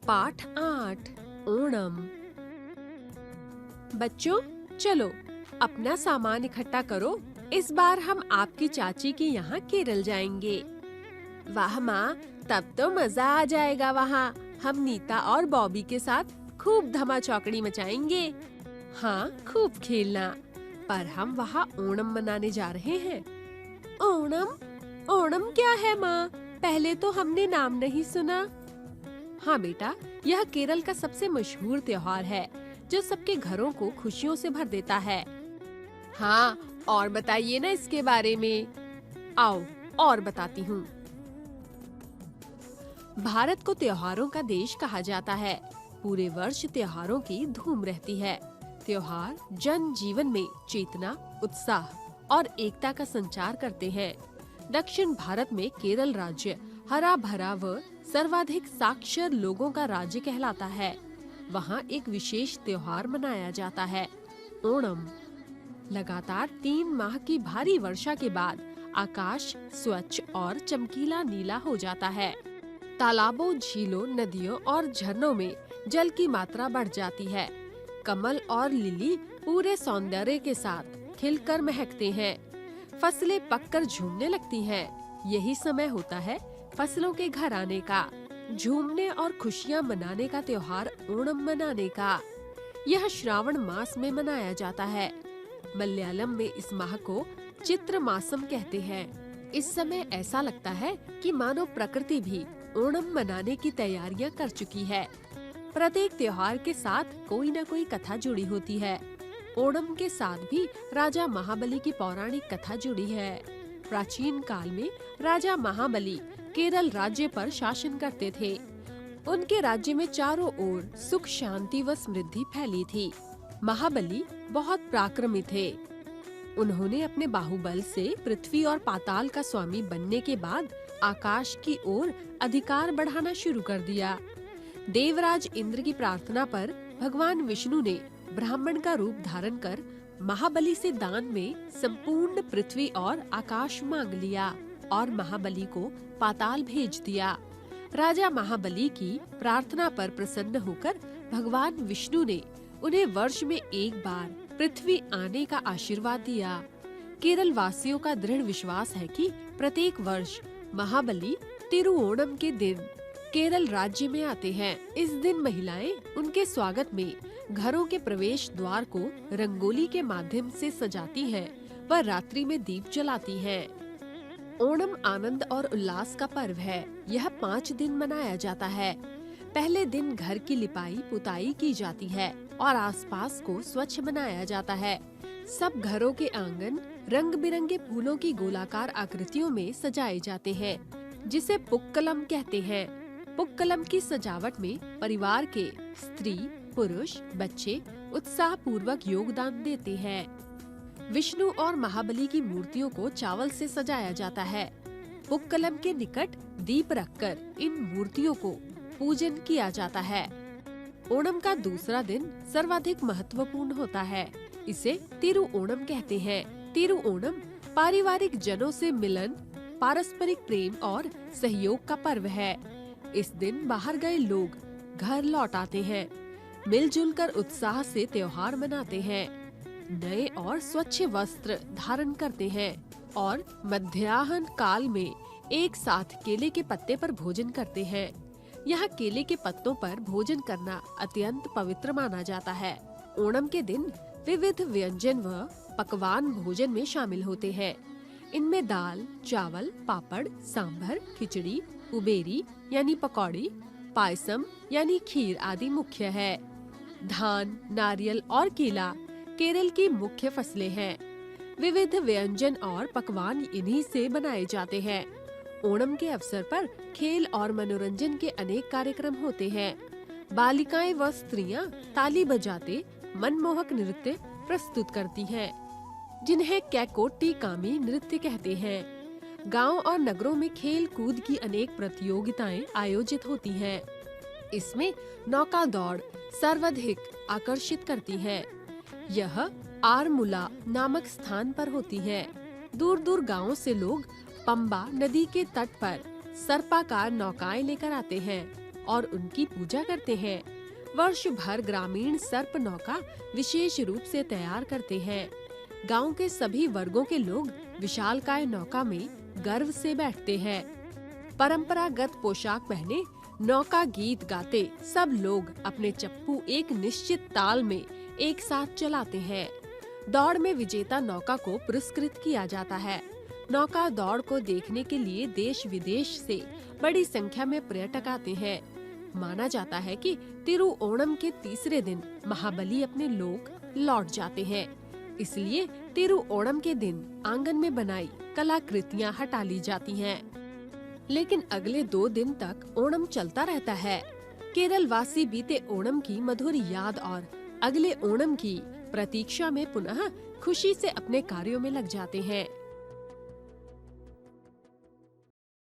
पाठ 8 ओणम। बच्चों चलो अपना सामान इकट्ठा करो। इस बार हम आपकी चाची के यहाँ केरल जाएंगे। वाह माँ, तब तो मजा आ जाएगा। वहाँ हम नीता और बॉबी के साथ खूब धमा चौकड़ी मचाएंगे। हाँ, खूब खेलना। पर हम वहाँ ओणम मनाने जा रहे हैं। ओणम? ओणम क्या है माँ? पहले तो हमने नाम नहीं सुना। हाँ बेटा, यह केरल का सबसे मशहूर त्योहार है जो सबके घरों को खुशियों से भर देता है। हाँ, और बताइए ना इसके बारे में। आओ और बताती हूँ। भारत को त्योहारों का देश कहा जाता है। पूरे वर्ष त्योहारों की धूम रहती है। त्योहार जन जीवन में चेतना, उत्साह और एकता का संचार करते हैं। दक्षिण भारत में केरल राज्य हरा भरा व सर्वाधिक साक्षर लोगों का राज्य कहलाता है। वहाँ एक विशेष त्योहार मनाया जाता है, ओणम। लगातार 3 माह की भारी वर्षा के बाद आकाश स्वच्छ और चमकीला नीला हो जाता है। तालाबों, झीलों, नदियों और झरनों में जल की मात्रा बढ़ जाती है। कमल और लिली पूरे सौंदर्य के साथ खिलकर महकते हैं। फसलें पककर झूमने लगती हैं। यही समय होता है फसलों के घर आने का, झूमने और खुशियाँ मनाने का त्योहार ओणम मनाने का। यह श्रावण मास में मनाया जाता है। मलयालम में इस माह को चित्र मासम कहते हैं। इस समय ऐसा लगता है कि मानो प्रकृति भी ओणम मनाने की तैयारियां कर चुकी है। प्रत्येक त्योहार के साथ कोई न कोई कथा जुड़ी होती है। ओणम के साथ भी राजा महाबली की पौराणिक कथा जुड़ी है। प्राचीन काल में राजा महाबली केरल राज्य पर शासन करते थे। उनके राज्य में चारों ओर सुख, शांति व समृद्धि फैली थी। महाबली बहुत पराक्रमी थे। उन्होंने अपने बाहुबल से पृथ्वी और पाताल का स्वामी बनने के बाद आकाश की ओर अधिकार बढ़ाना शुरू कर दिया। देवराज इंद्र की प्रार्थना पर भगवान विष्णु ने ब्राह्मण का रूप धारण कर महाबली से दान में संपूर्ण पृथ्वी और आकाश मांग लिया और महाबली को पाताल भेज दिया। राजा महाबली की प्रार्थना पर प्रसन्न होकर भगवान विष्णु ने उन्हें वर्ष में एक बार पृथ्वी आने का आशीर्वाद दिया। केरल वासियों का दृढ़ विश्वास है कि प्रत्येक वर्ष महाबली तिरुओणम के दिन केरल राज्य में आते हैं। इस दिन महिलाएं उनके स्वागत में घरों के प्रवेश द्वार को रंगोली के माध्यम से सजाती हैं व रात्रि में दीप जलाती हैं। ओणम आनंद और उल्लास का पर्व है। यह 5 दिन मनाया जाता है। पहले दिन घर की लिपाई पुताई की जाती है और आसपास को स्वच्छ बनाया जाता है। सब घरों के आंगन रंग बिरंगे फूलों की गोलाकार आकृतियों में सजाए जाते हैं, जिसे पुक्कलम कहते हैं। पुक्कलम की सजावट में परिवार के स्त्री, पुरुष, बच्चे उत्साह पूर्वक योगदान देते हैं। विष्णु और महाबली की मूर्तियों को चावल से सजाया जाता है। पुक्कलम के निकट दीप रखकर इन मूर्तियों को पूजन किया जाता है। ओणम का दूसरा दिन सर्वाधिक महत्वपूर्ण होता है। इसे तिरुओणम कहते हैं। तिरुओणम पारिवारिक जनों से मिलन, पारस्परिक प्रेम और सहयोग का पर्व है। इस दिन बाहर गए लोग घर लौट आते हैं, मिलजुल कर उत्साह से त्योहार मनाते हैं, नए और स्वच्छ वस्त्र धारण करते हैं और मध्याह्न काल में एक साथ केले के पत्ते पर भोजन करते हैं। यहाँ केले के पत्तों पर भोजन करना अत्यंत पवित्र माना जाता है। ओणम के दिन विविध व्यंजन व पकवान भोजन में शामिल होते हैं। इनमें दाल, चावल, पापड़, सांभर, खिचड़ी, उबेरी यानी पकौड़ी, पायसम यानी खीर आदि मुख्य है। धान, नारियल और केला केरल की मुख्य फसलें हैं। विविध व्यंजन और पकवान इन्हीं से बनाए जाते हैं। ओणम के अवसर पर खेल और मनोरंजन के अनेक कार्यक्रम होते हैं। बालिकाएं व स्त्रियां ताली बजाते मनमोहक नृत्य प्रस्तुत करती हैं, जिन्हें कैकोट्टी कामी नृत्य कहते हैं। गांव और नगरों में खेल कूद की अनेक प्रतियोगिताएं आयोजित होती हैं। इसमें नौका दौड़ सर्वाधिक आकर्षित करती है। यह आरमुला नामक स्थान पर होती है। दूर दूर गांवों से लोग पंबा नदी के तट पर सर्पाकार नौकाएं लेकर आते हैं और उनकी पूजा करते हैं। वर्ष भर ग्रामीण सर्प नौका विशेष रूप से तैयार करते हैं। गांव के सभी वर्गों के लोग विशालकाय नौका में गर्व से बैठते हैं। परंपरागत पोशाक पहने नौका गीत गाते सब लोग अपने चप्पू एक निश्चित ताल में एक साथ चलाते हैं। दौड़ में विजेता नौका को पुरस्कृत किया जाता है। नौका दौड़ को देखने के लिए देश विदेश से बड़ी संख्या में पर्यटक आते हैं। माना जाता है कि तिरुओणम के तीसरे दिन महाबली अपने लोक लौट जाते हैं। इसलिए तिरुओणम के दिन आंगन में बनाई कलाकृतियां हटा ली जाती हैं। लेकिन अगले 2 दिन तक ओणम चलता रहता है। केरल वासी बीते ओणम की मधुर याद और अगले ओणम की प्रतीक्षा में पुनः खुशी से अपने कार्यों में लग जाते हैं।